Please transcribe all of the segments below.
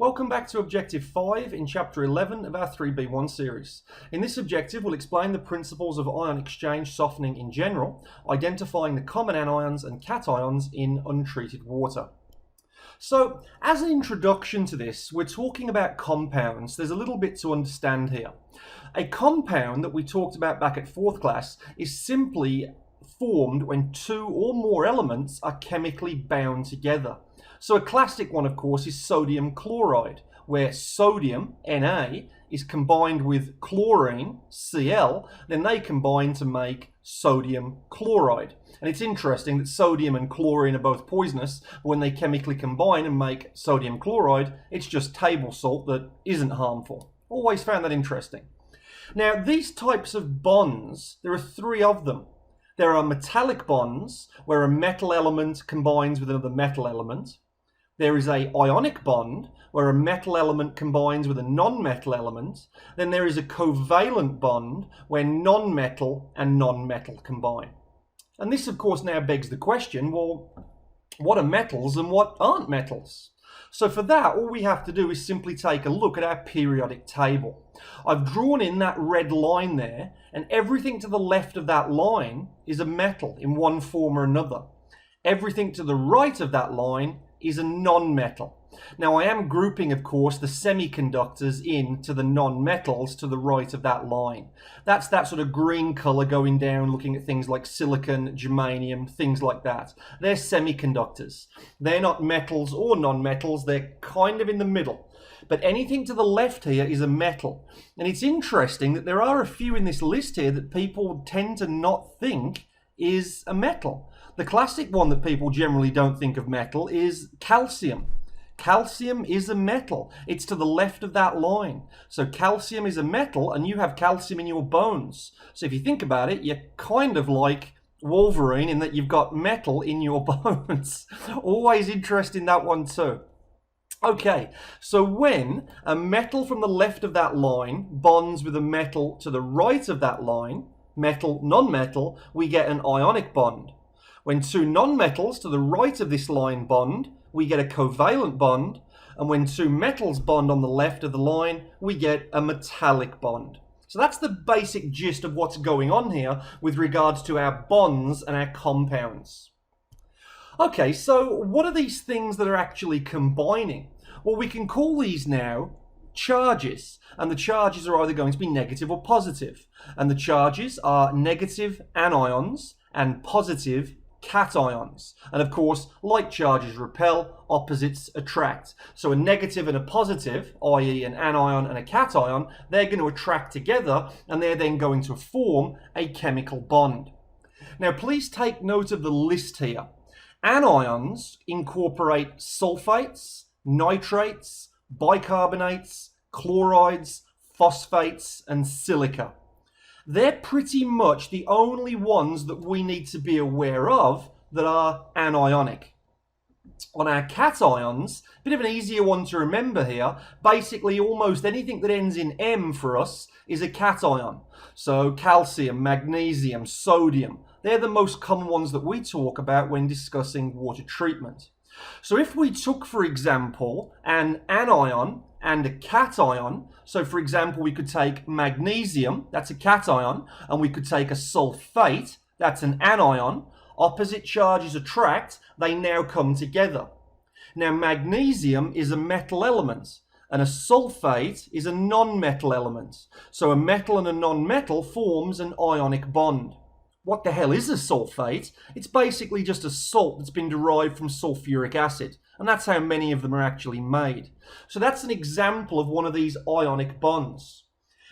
Welcome back to Objective 5 in Chapter 11 of our 3B1 series. In this objective, we'll explain the principles of ion exchange softening in general, identifying the common anions and cations in untreated water. So, as an introduction to this, we're talking about compounds. There's a little bit to understand here. A compound that we talked about back at 4th class is simply formed when two or more elements are chemically bound together. So a classic one, of course, is sodium chloride, where sodium, Na, is combined with chlorine, Cl, then they combine to make sodium chloride. And it's interesting that sodium and chlorine are both poisonous, but when they chemically combine and make sodium chloride, it's just table salt that isn't harmful. Always found that interesting. Now, these types of bonds, there are three of them. There are metallic bonds, where a metal element combines with another metal element. There is an ionic bond, where a metal element combines with a non-metal element. Then there is a covalent bond, where non-metal and non-metal combine. And this, of course, now begs the question, well, what are metals and what aren't metals? So for that, all we have to do is simply take a look at our periodic table. I've drawn in that red line there, and everything to the left of that line is a metal in one form or another. Everything to the right of that line is a non-metal. Now I am grouping, of course, the semiconductors into the non-metals to the right of that line. That's that sort of green color going down, looking at things like silicon, germanium, things like that. They're semiconductors. They're not metals or non-metals, they're kind of in the middle. But anything to the left here is a metal. And it's interesting that there are a few in this list here that people tend to not think is a metal. The classic one that people generally don't think of metal is calcium. Calcium is a metal. It's to the left of that line. So calcium is a metal, and you have calcium in your bones. So if you think about it, you're kind of like Wolverine in that you've got metal in your bones. Always interesting, that one too. Okay, so when a metal from the left of that line bonds with a metal to the right of that line, metal, non-metal, we get an ionic bond. When two non-metals to the right of this line bond, we get a covalent bond. And when two metals bond on the left of the line, we get a metallic bond. So that's the basic gist of what's going on here with regards to our bonds and our compounds. Okay, so what are these things that are actually combining? Well, we can call these now charges, and the charges are either going to be negative or positive. And the charges are negative anions and positive cations. And of course, like charges repel, opposites attract. So a negative and a positive, i.e. an anion and a cation, they're going to attract together, and they're then going to form a chemical bond. Now please take note of the list here. Anions incorporate sulfates, nitrates, bicarbonates, chlorides, phosphates, and silica. They're pretty much the only ones that we need to be aware of that are anionic. On our cations, a bit of an easier one to remember here, basically almost anything that ends in M for us is a cation. So calcium, magnesium, sodium, they're the most common ones that we talk about when discussing water treatment. So if we took, for example, an anion and a cation, so for example, we could take magnesium, that's a cation, and we could take a sulfate, that's an anion. Opposite charges attract, they now come together. Now magnesium is a metal element, and a sulfate is a non-metal element. So a metal and a non-metal forms an ionic bond. What the hell is a sulfate? It's basically just a salt that's been derived from sulfuric acid, and that's how many of them are actually made. So that's an example of one of these ionic bonds.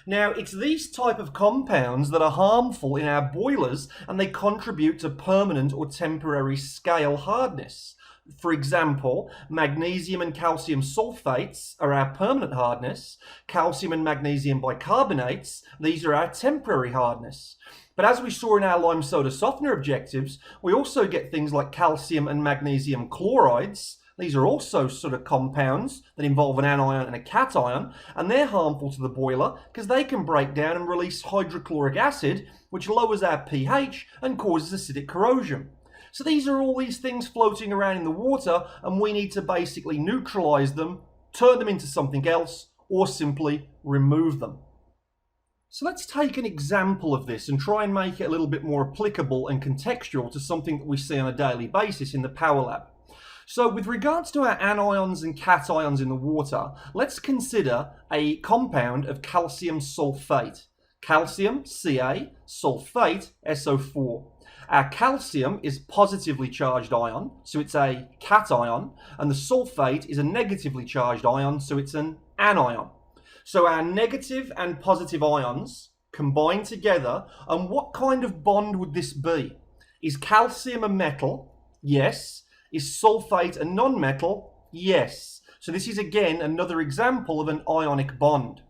Now, it's these type of compounds that are harmful in our boilers, and they contribute to permanent or temporary scale hardness. For example, magnesium and calcium sulfates are our permanent hardness. Calcium and magnesium bicarbonates, these are our temporary hardness. But as we saw in our lime soda softener objectives, we also get things like calcium and magnesium chlorides. These are also sort of compounds that involve an anion and a cation, and they're harmful to the boiler because they can break down and release hydrochloric acid, which lowers our pH and causes acidic corrosion. So these are all these things floating around in the water, and we need to basically neutralize them turn them into something else, or simply remove them. So let's take an example of this and try and make it a little bit more applicable and contextual to something that we see on a daily basis in the Power Lab. So with regards to our anions and cations in the water, let's consider a compound of calcium sulfate. Calcium, Ca, sulfate, SO4. Our calcium is positively charged ion, so it's a cation, and the sulfate is a negatively charged ion, so it's an anion. So our negative and positive ions combine together, and what kind of bond would this be? Is calcium a metal? Yes. Is sulfate a non-metal? Yes. So this is again another example of an ionic bond.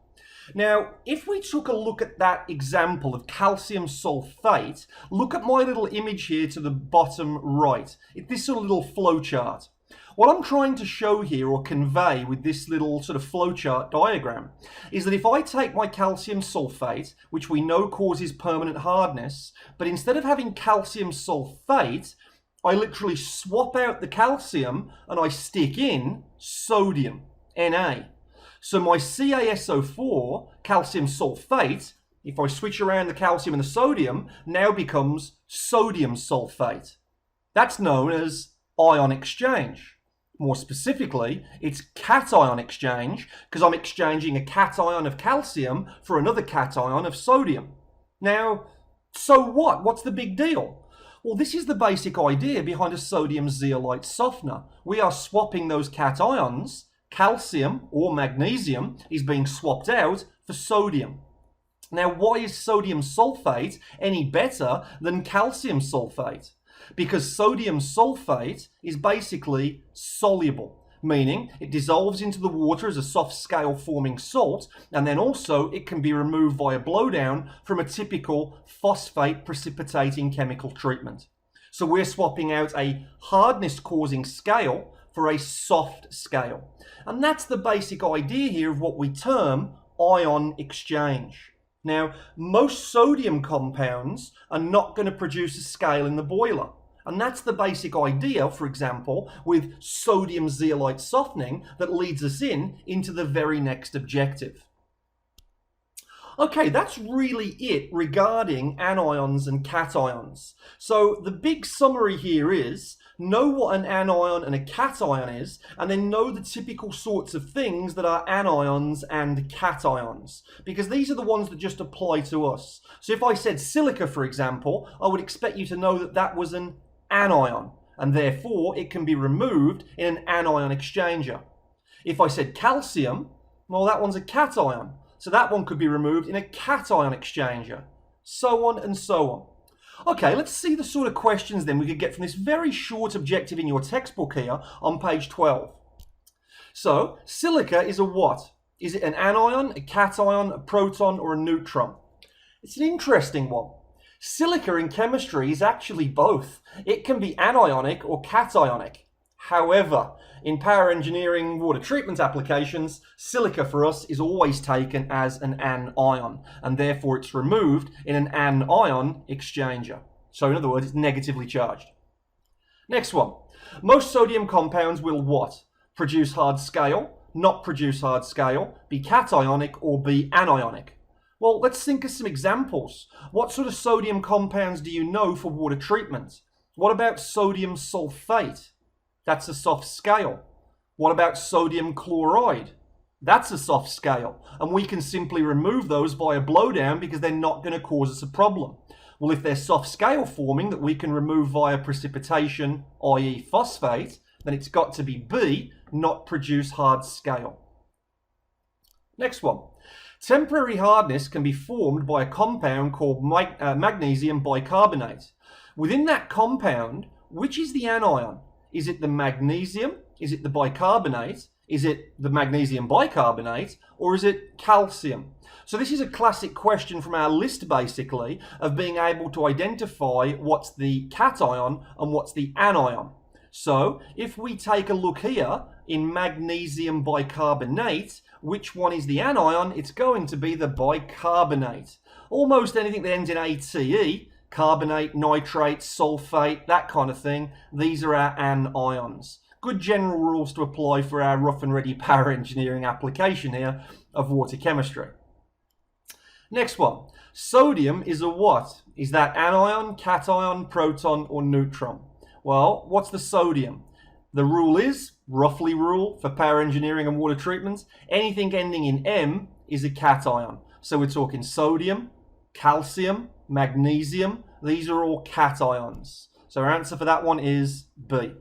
Now, if we took a look at that example of calcium sulfate, look at my little image here to the bottom right. This sort of little flowchart. What I'm trying to show here or convey with this little sort of flowchart diagram is that if I take my calcium sulfate, which we know causes permanent hardness, but instead of having calcium sulfate, I literally swap out the calcium and I stick in sodium, Na. So my CaSO4, calcium sulfate, if I switch around the calcium and the sodium, now becomes sodium sulfate. That's known as ion exchange. More specifically, it's cation exchange because I'm exchanging a cation of calcium for another cation of sodium. Now, so what? What's the big deal? Well, this is the basic idea behind a sodium zeolite softener. We are swapping those cations. Calcium or magnesium is being swapped out for sodium. Now, why is sodium sulfate any better than calcium sulfate? Because sodium sulfate is basically soluble, meaning it dissolves into the water as a soft scale forming salt, and then also it can be removed via blowdown from a typical phosphate precipitating chemical treatment. So we're swapping out a hardness causing scale for a soft scale. And that's the basic idea here of what we term ion exchange. Now, most sodium compounds are not going to produce a scale in the boiler. And that's the basic idea, for example, with sodium zeolite softening that leads us into the very next objective. Okay, that's really it regarding anions and cations. So the big summary here is know what an anion and a cation is, and then know the typical sorts of things that are anions and cations, because these are the ones that just apply to us. So if I said silica, for example, I would expect you to know that that was an anion, and therefore it can be removed in an anion exchanger. If I said calcium, well, that one's a cation, so that one could be removed in a cation exchanger, so on and so on. Okay, let's see the sort of questions then we could get from this very short objective in your textbook here on page 12. So, silica is a what? Is it an anion, a cation, a proton, or a neutron? It's an interesting one. Silica in chemistry is actually both. It can be anionic or cationic. However, in power engineering water treatment applications, silica for us is always taken as an anion, and therefore it's removed in an anion exchanger. So in other words, it's negatively charged. Next one. Most sodium compounds will what? Produce hard scale, not produce hard scale, be cationic, or be anionic. Well, let's think of some examples. What sort of sodium compounds do you know for water treatment? What about sodium sulfate? That's a soft scale. What about sodium chloride? That's a soft scale. And we can simply remove those via blowdown because they're not going to cause us a problem. Well, if they're soft scale forming that we can remove via precipitation, i.e. phosphate, then it's got to be B, not produce hard scale. Next one. Temporary hardness can be formed by a compound called magnesium bicarbonate. Within that compound, which is the anion? Is it the magnesium? Is it the bicarbonate? Is it the magnesium bicarbonate? Or is it calcium? So this is a classic question from our list, basically, of being able to identify what's the cation and what's the anion. So if we take a look here in magnesium bicarbonate, which one is the anion? It's going to be the bicarbonate. Almost anything that ends in ATE, carbonate, nitrate, sulfate, that kind of thing, these are our anions. Good general rules to apply for our rough and ready power engineering application here of water chemistry. Next one. Sodium is a what? Is that anion, cation, proton, or neutron? Well, what's the sodium? The rule is, roughly rule for power engineering and water treatments, anything ending in M is a cation. So we're talking sodium, calcium, magnesium. These are all cations. So our answer for that one is B.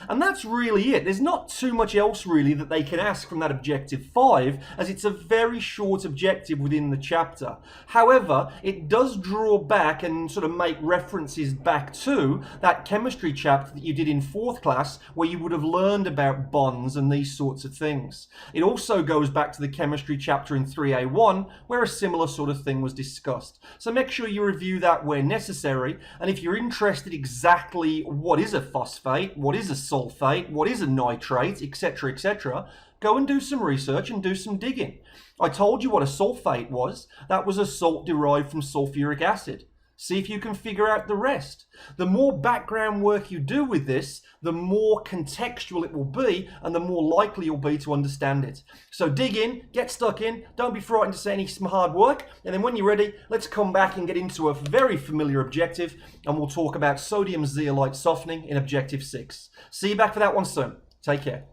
And that's really it. There's not too much else really that they can ask from that objective 5, as it's a very short objective within the chapter. However, it does draw back and sort of make references back to that chemistry chapter that you did in 4th class, where you would have learned about bonds and these sorts of things. It also goes back to the chemistry chapter in 3A1, where a similar sort of thing was discussed. So make sure you review that where necessary, and if you're interested exactly what is a phosphate, what is a sulfate, what is a nitrate, etc., etc., go and do some research and do some digging. I told you what a sulfate was. That was a salt derived from sulfuric acid. See if you can figure out the rest. The more background work you do with this, the more contextual it will be and the more likely you'll be to understand it. So dig in, get stuck in, don't be frightened to say any hard work, and then when you're ready, let's come back and get into a very familiar objective, and we'll talk about sodium zeolite softening in objective 6. See you back for that one soon. Take care.